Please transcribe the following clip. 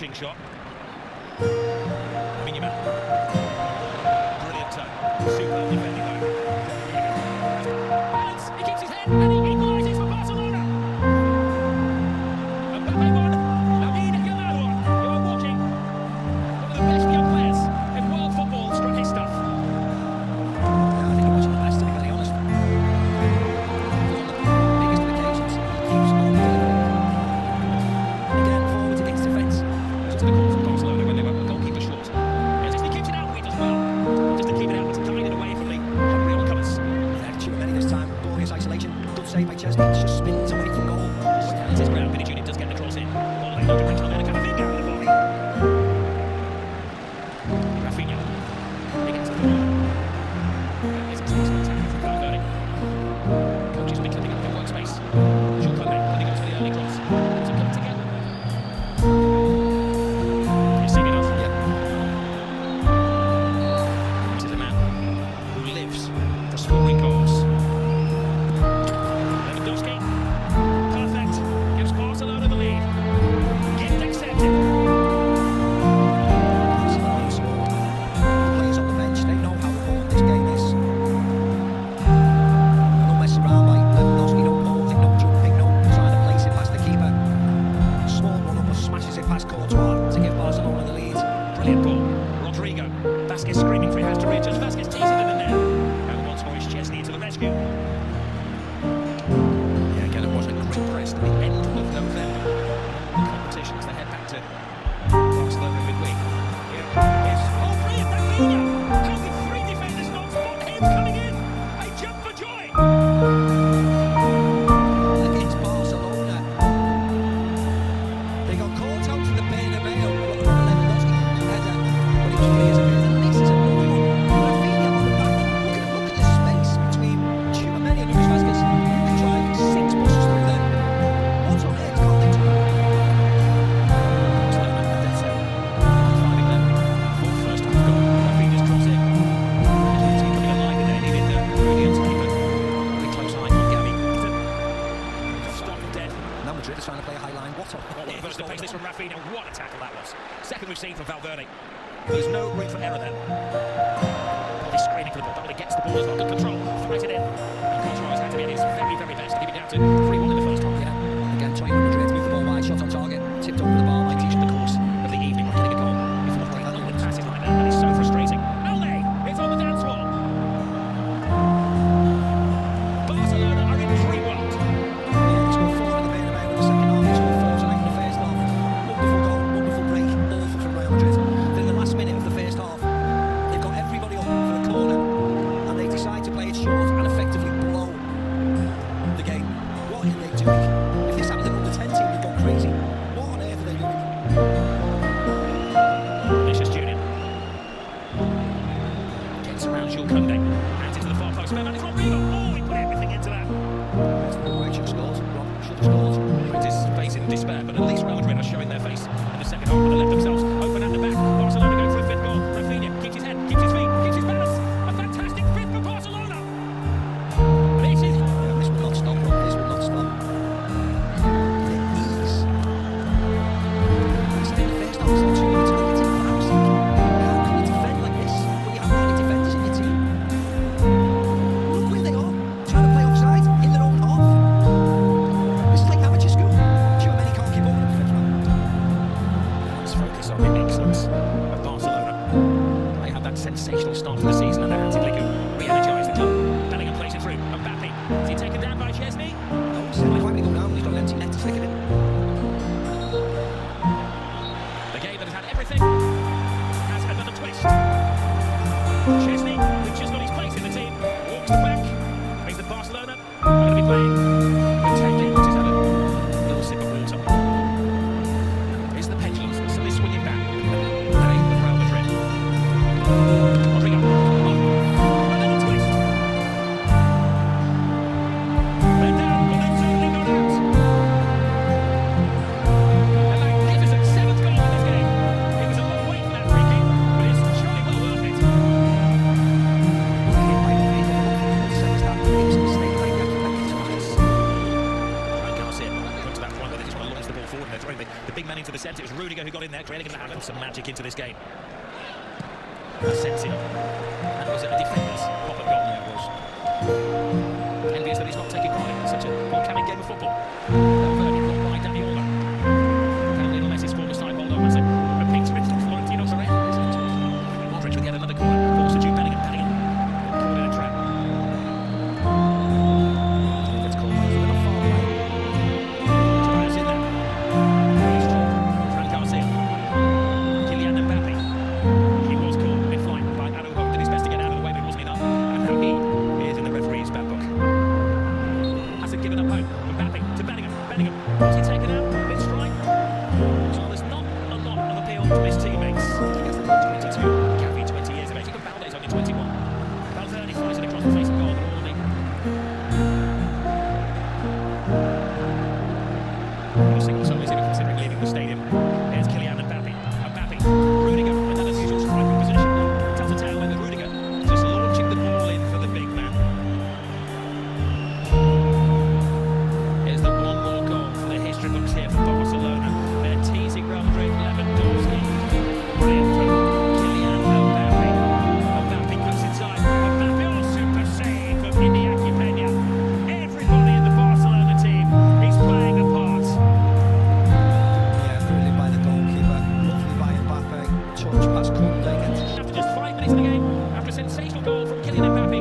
finishing shot. Brilliant turn. Superb defending though. Balance, he keeps his head and he equalises for Barcelona. Mbappe won. Lamine Yamal won. You are watching one of the best young players in world football struck his stuff. Yeah, I think I'm watching the best, to be very honest. On the biggest of occasions, he keeps on delivering. Again, forwards against defence. To the call from Barcelona when they were a goalkeeper short. Yes, he keeps it out, he does well. Just to keep it out, but to guide it away from the hungry oncomers. Yeah, Tchouaméni this time, glorious isolation. Good save by Chesney, just spins away from goal. It's his ground, Vinny Junior does get the cross in. Ball laid over into America, Rafinha with the volley. Rafinha, he gets the ball. It's a excellent tackle from Valverde. Coach has been clipping up the workspace. Jules Koundé, then he goes for the early cross. To put it together. You see enough? Yeah. This is a man who lives for scoring goals. Lewandowski, perfect, gives Barcelona the lead. Gift accepted. Barcelona scored. The players on the bench, they know how important this game is. No messing around by Lewandowski, no pausing, no jumping, no trying to place it past the keeper. Small run-up, smashes it past Courtois to give Barcelona the lead. Brilliant ball. Rodrigo. Vasquez screaming for he has to reach us. Vasquez teases it in the net. And once more is Chesney to the rescue. Yeah, again, it was a great press to the end of November. The competition as they head back to Barcelona midweek. Here is brilliant, Rafinha! How did three defenders not spot him coming in? They jump for joy! Against Barcelona. They got caught out to the Bernabeu. Lewandowski header, but it was free as a bird. And this is another one. Rafinha on the back. Look at the space between Tchouaméni and Luis Vasquez. You can drive 6 buses through there. What's on there? It's can't get to it. Barcelona and that's it. Finding them. For the first half goal. Rafinha's cross in. The team coming alive and they needed Rudian to keep a very close eye on Gavi. Stop dead. Now Madrid is trying to play a high line. What a First to pace this from Rafinha. What a tackle that was. Second we've seen from Valverde. There's no room for error there. He's screaming for the ball. Valverde gets the ball as well. Good control. Throws it in. And Courtois has had to be at his very, very best to keep it down to 3-1 in the first half. Yeah. Again, Tony Madrid moved the ball wide, shot on target, tipped over the bar. Might teach the course of the evening. Not getting a goal. Before playing that with passes like that. That is so frustrating. Ole! It's on the dance floor. Barcelona are in free world. Yeah, they scored 4 at the Bernabeu in the second half. They scored 4 tonight in the first half. Wonderful goal, wonderful break, awful from Real Madrid. Then the last minute of the first half, they've got everybody up for the corner, and they decide to play it short and effectively blow the game. What are they doing? If this happened to an under-10 team, they've gone crazy. What on earth are they doing? Vinicius Junior gets around Jules Koundé, hands into the far post. It's Rodrigo. Oh, he put everything into that. That's the way should have scored. Rob should have scored. Brings his face in despair, but at least Real Madrid are showing their face in the second half, and they left themselves open at the back. Barcelona going for a fifth goal. Rafinha keeps his head, keeps his feet, keeps his balance. A fantastic fifth for Barcelona. This is Yeah, this will not stop, Rob. This will not stop. Their ease. It's in the first half, it's 2 minutes and it's embarrassing. How can you defend like this when you haven't got any defenders in your team? Look where they are, trying to play offside in their own half. This is like amateur school. Tchouaméni can't keep up with them. let's focus on the excellence of Barcelona. They had that sensational start to the season under Hansi Flick, who re-energised the club. Bellingham plays it through. Mbappe. Is he taken down by Chesney? No, it's like why would he go down when he's got an empty net to stick it in? The game that has had everything has another twist. Chesney, who's just got his place in the team, walks the back. Means that Barcelona are going to be playing with 10 games. He's had a little sip of water. It's the pendulums that still swing it back. The day of Real Madrid. Rodrigo. Another twist. They're down, but they're certainly not out. A magnificent 7th goal in this game. It was a long wait for that free kick, but it's surely well worth it. Hit by Rodrigo, the second half, it was a mistake by Rakitic twice. who got in there, clearly going to add some magic into this game. Asensio. That was a defender's pop-up goal. Yeah, it was. Envious that he's not taking part in such a volcanic game of football. Valverde brought wide down the order. Lionel Messi scored a side hold on. That's a picture of Florentino Perez. Modric with yet another corner. Balls to Jude Bellingham. Bellingham caught in a trap. If it's called, it's a little far away. Tobias in there. Fran Garcia. Kylian Mbappe. He was caught mid-flight by Araujo. Did his best to get out of the way, but it wasn't enough. And now he is in the referee's bad book. Hasn't given up hope. Mbappe to Bellingham. Bellingham. Was he taken out? Mid-strike. So there's not a lot of appeal to his teammates. He gets the 22. Gavi, 20 years of age. Even Balde's only 21. Valverde flies it across the face of goal. Already. The single soul is even considering leaving the stadium. Here's Kylian Mbappe. Mbappe. Rudiger in that unusual striking position. Tell to tail with Rudiger. Just launching the ball in for the big man. Here's the one more goal for the history books here for Barcelona. They're teasing Rodri, Lewandowski. Brilliant from Kylian Mbappe. Mbappe cuts inside. Mbappe, oh, super save from Iñaki Peña. Everybody in the Barcelona team is playing a part. Yeah, brilliant by the goalkeeper. Lovely by Mbappe. Touch past Kunde. After just 5 minutes of the game, after a sensational goal from Kylian Mbappe,